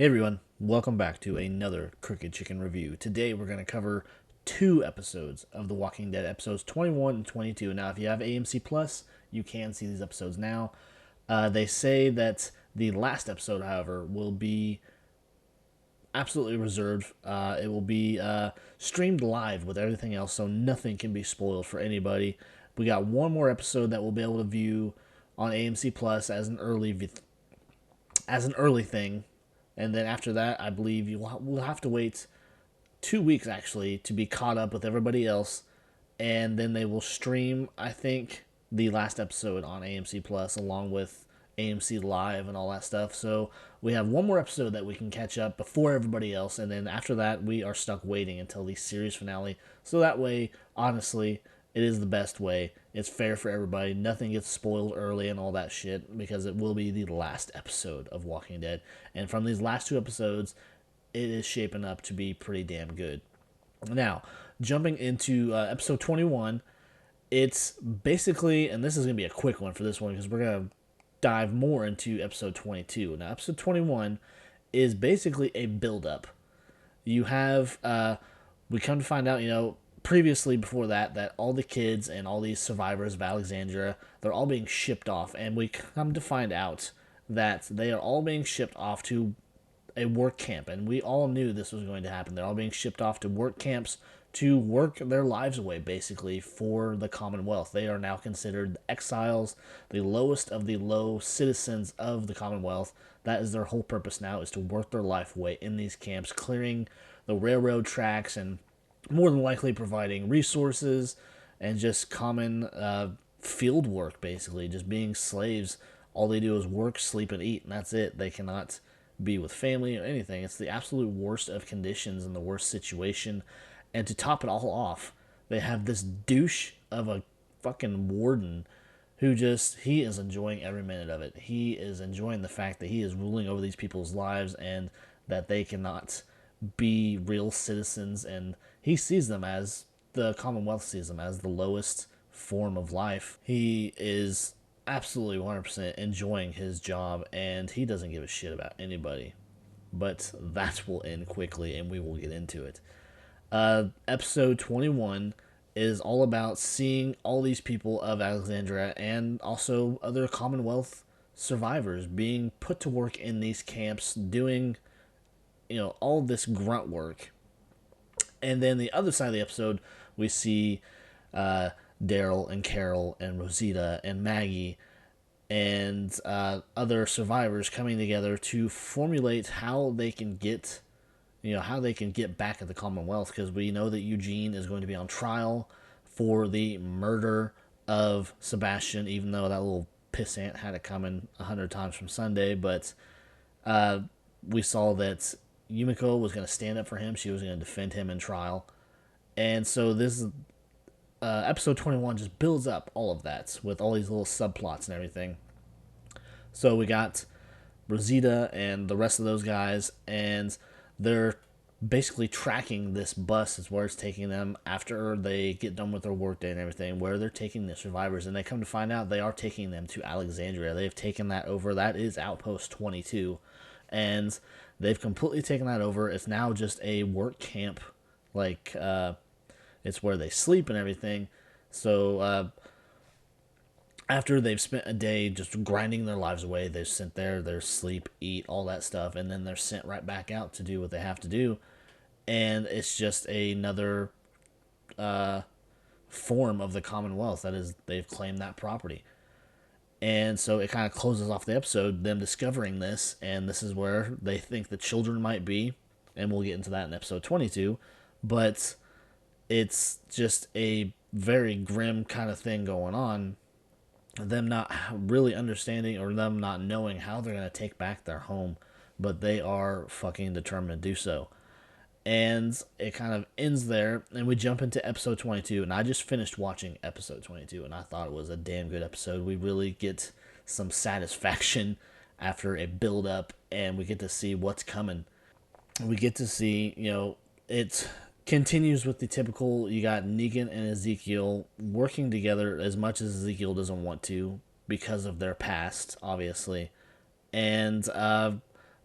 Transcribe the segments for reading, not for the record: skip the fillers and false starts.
Hey everyone, welcome back to another Crooked Chicken review. Today we're going to cover two episodes of The Walking Dead, episodes 21 and 22. Now, if you have AMC Plus, you can see these episodes now. They say that the last episode, however, will be absolutely reserved. It will be streamed live with everything else, so nothing can be spoiled for anybody. We got one more episode that we'll be able to view on AMC Plus as an early thing, and then after that, I believe we'll have to wait 2 weeks actually to be caught up with everybody else, and then they will stream, I think, the last episode on AMC Plus along with AMC Live and all that stuff. So we have one more episode that we can catch up before everybody else, and then after that, we are stuck waiting until the series finale. So that way, honestly, it is the best way. It's fair for everybody. Nothing gets spoiled early and all that shit because it will be the last episode of Walking Dead. And from these last two episodes, it is shaping up to be pretty damn good. Now, jumping into episode 21, it's basically, and this is going to be a quick one for this one because we're going to dive more into episode 22. Now, episode 21 is basically a build-up. You have, we come to find out, previously before that all the kids and all these survivors of Alexandria, they're all being shipped off, and we come to find out that they are all being shipped off to a work camp, and we all knew this was going to happen. They're all being shipped off to work camps to work their lives away, basically, for the Commonwealth. They are now considered exiles, the lowest of the low citizens of the Commonwealth. That is their whole purpose now, is to work their life away in these camps, clearing the railroad tracks and more than likely providing resources and just common field work, basically, just being slaves. All they do is work, sleep, and eat, and that's it. They cannot be with family or anything. It's the absolute worst of conditions and the worst situation. And to top it all off, they have this douche of a fucking warden who he is enjoying every minute of it. He is enjoying the fact that he is ruling over these people's lives and that they cannot be real citizens, and he sees them as, the Commonwealth sees them as, the lowest form of life. He is absolutely 100% enjoying his job, and he doesn't give a shit about anybody. But that will end quickly, and we will get into it. Episode 21 is all about seeing all these people of Alexandria and also other Commonwealth survivors being put to work in these camps, doing all this grunt work. And then the other side of the episode, we see Daryl and Carol and Rosita and Maggie and other survivors coming together to formulate how they can get back at the Commonwealth, because we know that Eugene is going to be on trial for the murder of Sebastian, even though that little pissant had it coming 100 times from Sunday. But we saw that Yumiko was going to stand up for him. She was going to defend him in trial. And so this episode 21 just builds up all of that with all these little subplots and everything. So we got Rosita and the rest of those guys, and they're basically tracking this bus is where it's taking them after they get done with their workday and everything, where they're taking the survivors. And they come to find out they are taking them to Alexandria. They've taken that over. That is Outpost 22. And they've completely taken that over. It's now just a work camp. It's where they sleep and everything. So after they've spent a day just grinding their lives away, they're sent there, they sleep, eat, all that stuff, and then they're sent right back out to do what they have to do. And it's just another form of the Commonwealth. That is, they've claimed that property. And so it kind of closes off the episode, them discovering this, and this is where they think the children might be, and we'll get into that in episode 22. But it's just a very grim kind of thing going on, them not really understanding or them not knowing how they're going to take back their home, but they are fucking determined to do so. And it kind of ends there, and we jump into episode 22, and I just finished watching episode 22, and I thought it was a damn good episode. We really get some satisfaction after a build-up, and we get to see what's coming. We get to see, it continues with the typical, you got Negan and Ezekiel working together as much as Ezekiel doesn't want to because of their past, obviously. And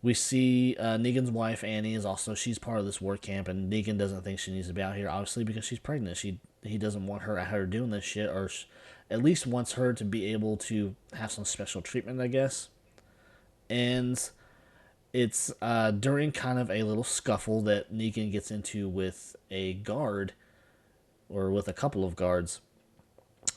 We see Negan's wife Annie is also, she's part of this work camp, and Negan doesn't think she needs to be out here, obviously because she's pregnant. He doesn't want her out here doing this shit, or at least wants her to be able to have some special treatment, I guess. And it's during kind of a little scuffle that Negan gets into with a guard, or with a couple of guards,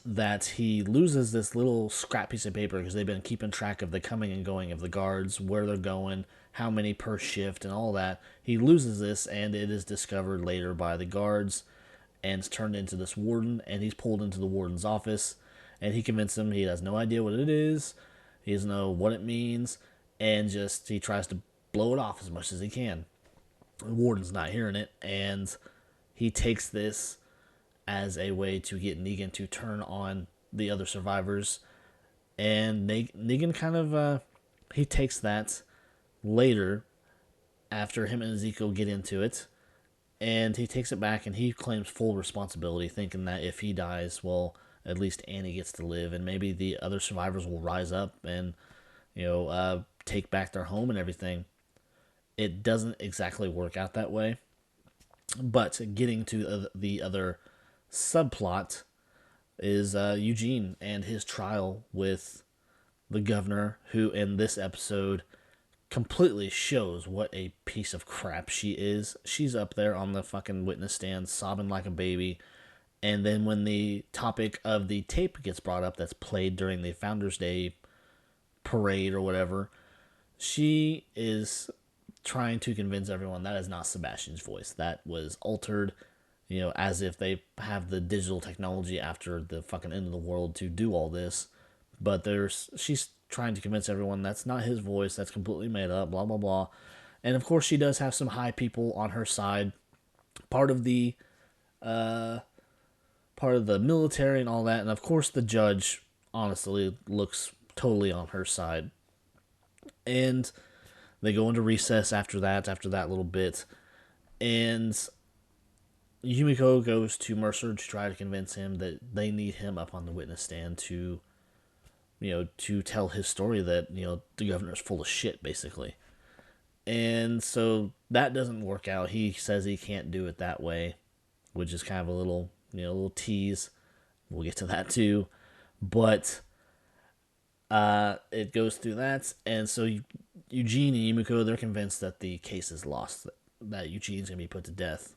that he loses this little scrap piece of paper because they've been keeping track of the coming and going of the guards, where they're going, how many per shift, and all that. He loses this, and it is discovered later by the guards, and it's turned into this warden, and he's pulled into the warden's office, and he convinces him he has no idea what it is, he doesn't know what it means, and just he tries to blow it off as much as he can. The warden's not hearing it, and he takes this as a way to get Negan to turn on the other survivors. And Negan kind of he takes that later after him and Ezekiel get into it, and he takes it back and he claims full responsibility, thinking that if he dies, well, at least Annie gets to live, and maybe the other survivors will rise up and take back their home and everything. It doesn't exactly work out that way. But getting to the other subplot is Eugene and his trial with the governor, who in this episode completely shows what a piece of crap she is. She's up there on the fucking witness stand sobbing like a baby. And then when the topic of the tape gets brought up that's played during the Founders Day parade or whatever, she is trying to convince everyone that is not Sebastian's voice. That was altered, as if they have the digital technology after the fucking end of the world to do all this. But she's trying to convince everyone that's not his voice, that's completely made up, blah, blah, blah. And of course, she does have some high people on her side, part of the military and all that. And of course, the judge honestly looks totally on her side. And they go into recess after that little bit. And Yumiko goes to Mercer to try to convince him that they need him up on the witness stand to, to tell his story that, the governor's full of shit, basically. And so that doesn't work out. He says he can't do it that way, which is kind of a little tease. We'll get to that too. But it goes through that, and so Eugene and Yumiko, they're convinced that the case is lost, that Eugene's going to be put to death.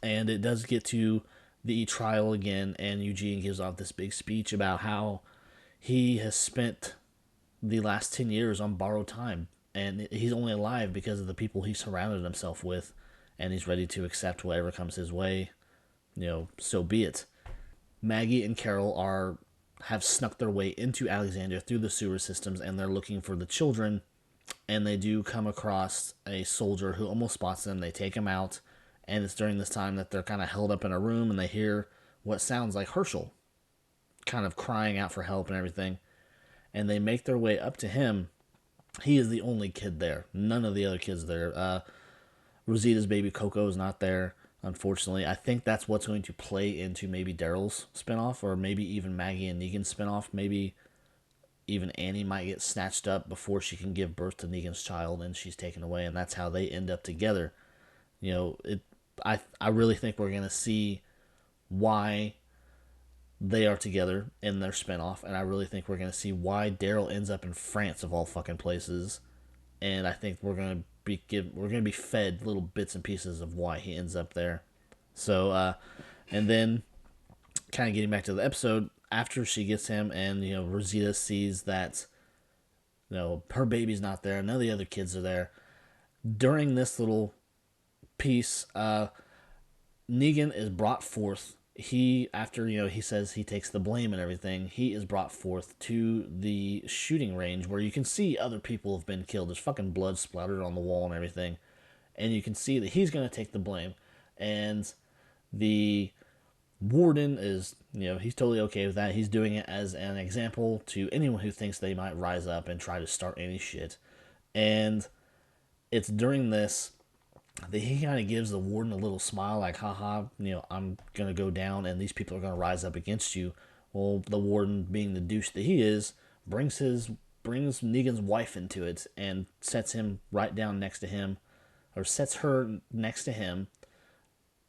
And it does get to the trial again, and Eugene gives off this big speech about how he has spent the last 10 years on borrowed time, and he's only alive because of the people he surrounded himself with, and he's ready to accept whatever comes his way, so be it. Maggie and Carol have snuck their way into Alexandria through the sewer systems, and they're looking for the children, and they do come across a soldier who almost spots them. They take him out, and it's during this time that they're kind of held up in a room, and they hear what sounds like Herschel kind of crying out for help and everything, and they make their way up to him. He is the only kid there. None of the other kids there. Rosita's baby Coco is not there, unfortunately. I think that's what's going to play into maybe Daryl's spinoff, or maybe even Maggie and Negan's spinoff. Maybe even Annie might get snatched up before she can give birth to Negan's child, and she's taken away, and that's how they end up together. I really think we're gonna see why they are together in their spinoff, and I really think we're gonna see why Daryl ends up in France of all fucking places, and I think we're gonna be fed little bits and pieces of why he ends up there. So, and then kind of getting back to the episode, after she gets him, and Rosita sees that her baby's not there, none of the other kids are there. During this little piece, Negan is brought forth. After he says he takes the blame and everything, he is brought forth to the shooting range where you can see other people have been killed. There's fucking blood splattered on the wall and everything, and you can see that he's going to take the blame. And the warden is, he's totally okay with that. He's doing it as an example to anyone who thinks they might rise up and try to start any shit. And it's during this that he kind of gives the warden a little smile, like, haha, I'm going to go down and these people are going to rise up against you. Well, the warden, being the douche that he is, brings brings Negan's wife into it and sets him right down next to him, or sets her next to him,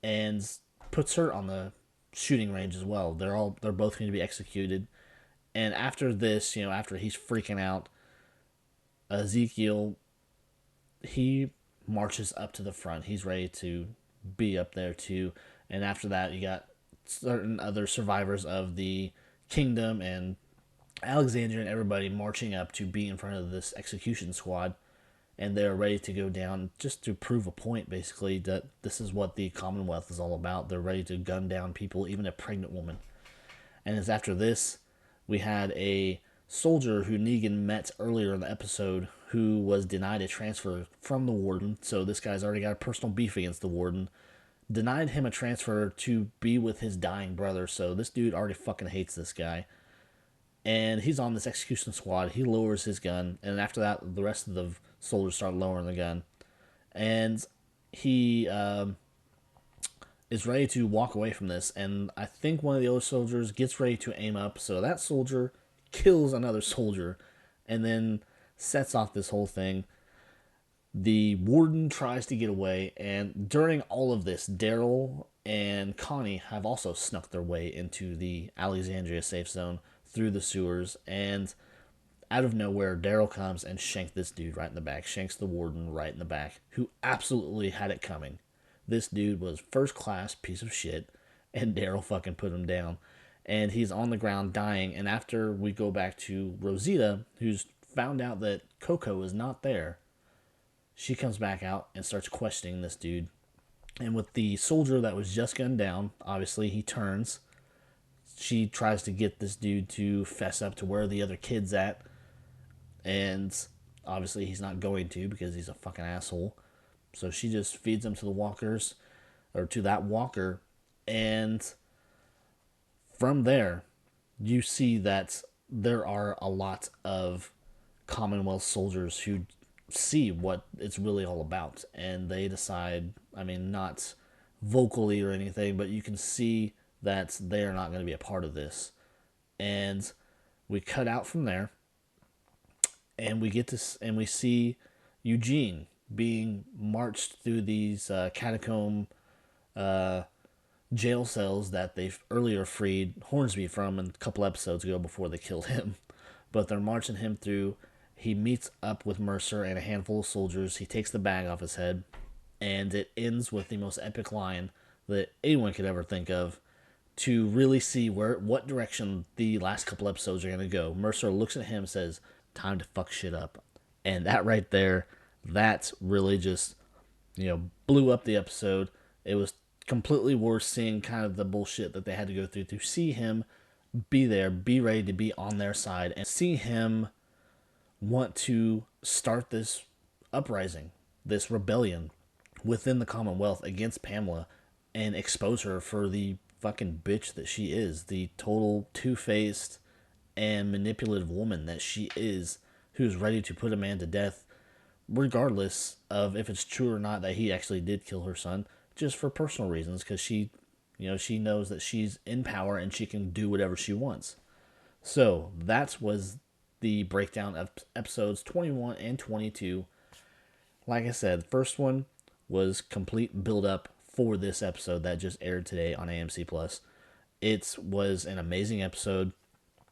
and puts her on the shooting range as well. They're both going to be executed. And after this, after he's freaking out, Ezekiel, he marches up to the front. He's ready to be up there too. And after that, you got certain other survivors of the kingdom and Alexandria and everybody marching up to be in front of this execution squad. And they're ready to go down just to prove a point, basically, that this is what the Commonwealth is all about. They're ready to gun down people, even a pregnant woman. And it's after this, we had a soldier who Negan met earlier in the episode who was denied a transfer from the warden. So this guy's already got a personal beef against the warden. Denied him a transfer to be with his dying brother. So this dude already fucking hates this guy. And he's on this execution squad. He lowers his gun. And after that, the rest of the soldiers start lowering the gun. And he is ready to walk away from this. And I think one of the other soldiers gets ready to aim up. So that soldier kills another soldier and then sets off this whole thing. The warden tries to get away, and during all of this, Daryl and Connie have also snuck their way into the Alexandria safe zone through the sewers, and out of nowhere, Daryl comes and shanks this dude right in the back, shanks the warden right in the back, who absolutely had it coming. This dude was first class piece of shit, and Daryl fucking put him down. And he's on the ground dying, and after we go back to Rosita, who's found out that Coco is not there, she comes back out and starts questioning this dude. And with the soldier that was just gunned down, obviously he turns. She tries to get this dude to fess up to where the other kid's at. And obviously he's not going to because he's a fucking asshole. So she just feeds him to the walkers, or to that walker. And from there, you see that there are a lot of Commonwealth soldiers who see what it's really all about, and they decide, not vocally or anything, but you can see that they are not going to be a part of this. And we cut out from there, and we see Eugene being marched through these catacomb jail cells that they've earlier freed Hornsby from a couple episodes ago before they killed him. But they're marching him through. He meets up with Mercer and a handful of soldiers. He takes the bag off his head, and it ends with the most epic line that anyone could ever think of to really see what direction the last couple episodes are going to go. Mercer looks at him and says, "Time to fuck shit up." And that right there, that really just, blew up the episode. It was completely worth seeing kind of the bullshit that they had to go through to see him be there, be ready to be on their side, and see him want to start this uprising, this rebellion within the Commonwealth against Pamela, and expose her for the fucking bitch that she is, the total two-faced and manipulative woman that she is, who's ready to put a man to death regardless of if it's true or not that he actually did kill her son, just for personal reasons, because she knows that she's in power and she can do whatever she wants. So that was the breakdown of episodes 21 and 22. Like I said, the first one was complete build-up for this episode that just aired today on AMC+. It was an amazing episode,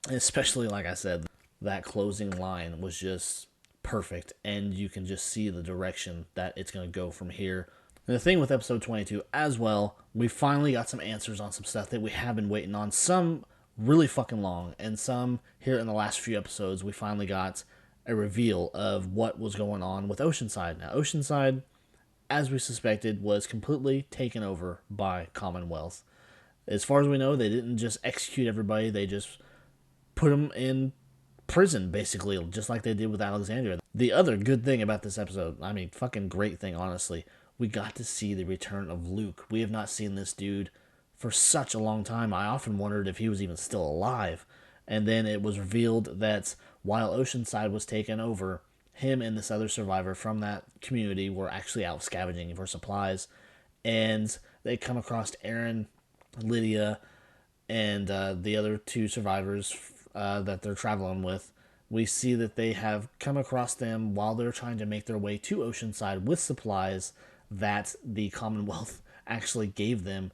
especially, like I said, that closing line was just perfect, and you can just see the direction that it's going to go from here. And the thing with episode 22 as well, we finally got some answers on some stuff that we have been waiting on. Some really fucking long, and some here in the last few episodes, we finally got a reveal of what was going on with Oceanside. Now, Oceanside, as we suspected, was completely taken over by Commonwealth. As far as we know, they didn't just execute everybody, they just put them in prison, basically, just like they did with Alexandria. The other good thing about this episode, fucking great thing, honestly, we got to see the return of Luke. We have not seen this dude for such a long time. I often wondered if he was even still alive. And then it was revealed that while Oceanside was taken over, him and this other survivor from that community were actually out scavenging for supplies. And they come across Aaron, Lydia, and the other two survivors that they're traveling with. we see that they have come across them while they're trying to make their way to Oceanside with supplies that the Commonwealth actually gave them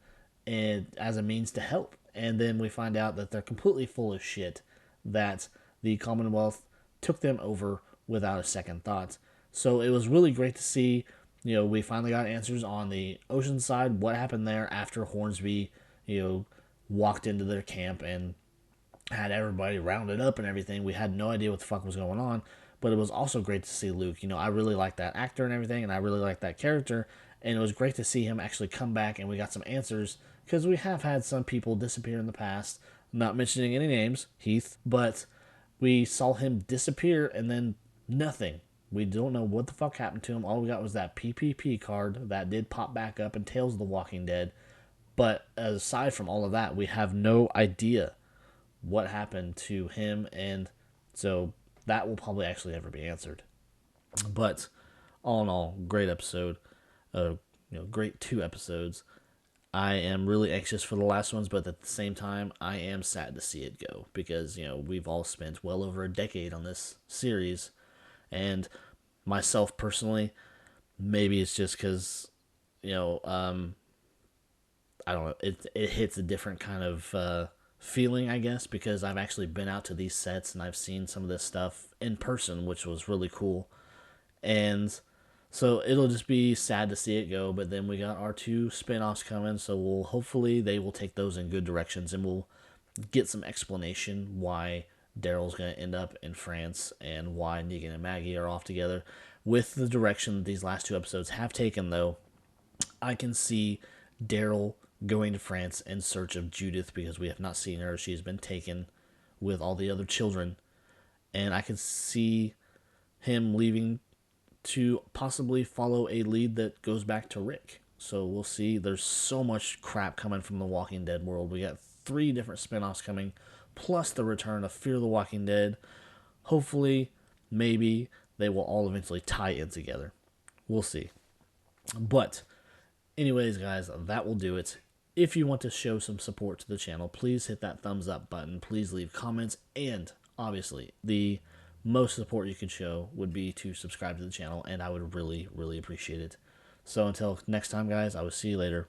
and as a means to help. And then we find out that they're completely full of shit, that the Commonwealth took them over without a second thought. So it was really great to see, we finally got answers on the Oceanside, what happened there after Hornsby, walked into their camp and had everybody rounded up and everything. We had no idea what the fuck was going on, but it was also great to see Luke. I really like that actor and everything, and I really like that character, and it was great to see him actually come back, and we got some answers, because we have had some people disappear in the past, not mentioning any names, Heath, but we saw him disappear and then nothing. We don't know what the fuck happened to him. All we got was that PPP card that did pop back up in Tales of the Walking Dead. But aside from all of that, we have no idea what happened to him, and so that will probably actually never be answered. But all in all, great episode. Great 2 episodes. I am really anxious for the last ones, but at the same time, I am sad to see it go because we've all spent well over a decade on this series, and myself personally, maybe it's just because I don't know, it hits a different kind of feeling, I guess, because I've actually been out to these sets and I've seen some of this stuff in person, which was really cool. And so it'll just be sad to see it go, but then we got our 2 spin-offs coming, so hopefully they will take those in good directions and we'll get some explanation why Daryl's going to end up in France and why Negan and Maggie are off together. With the direction that these last 2 episodes have taken, though, I can see Daryl going to France in search of Judith because we have not seen her. She's been taken with all the other children. And I can see him leaving to possibly follow a lead that goes back to Rick. So we'll see. There's so much crap coming from the Walking Dead world. We got 3 different spin-offs coming, plus the return of Fear the Walking Dead. Hopefully, maybe they will all eventually tie in together. We'll see. But anyways, guys, that will do it. If you want to show some support to the channel, please hit that thumbs up button. Please leave comments. And obviously, the most support you can show would be to subscribe to the channel. And I would really, really appreciate it. So until next time, guys, I will see you later.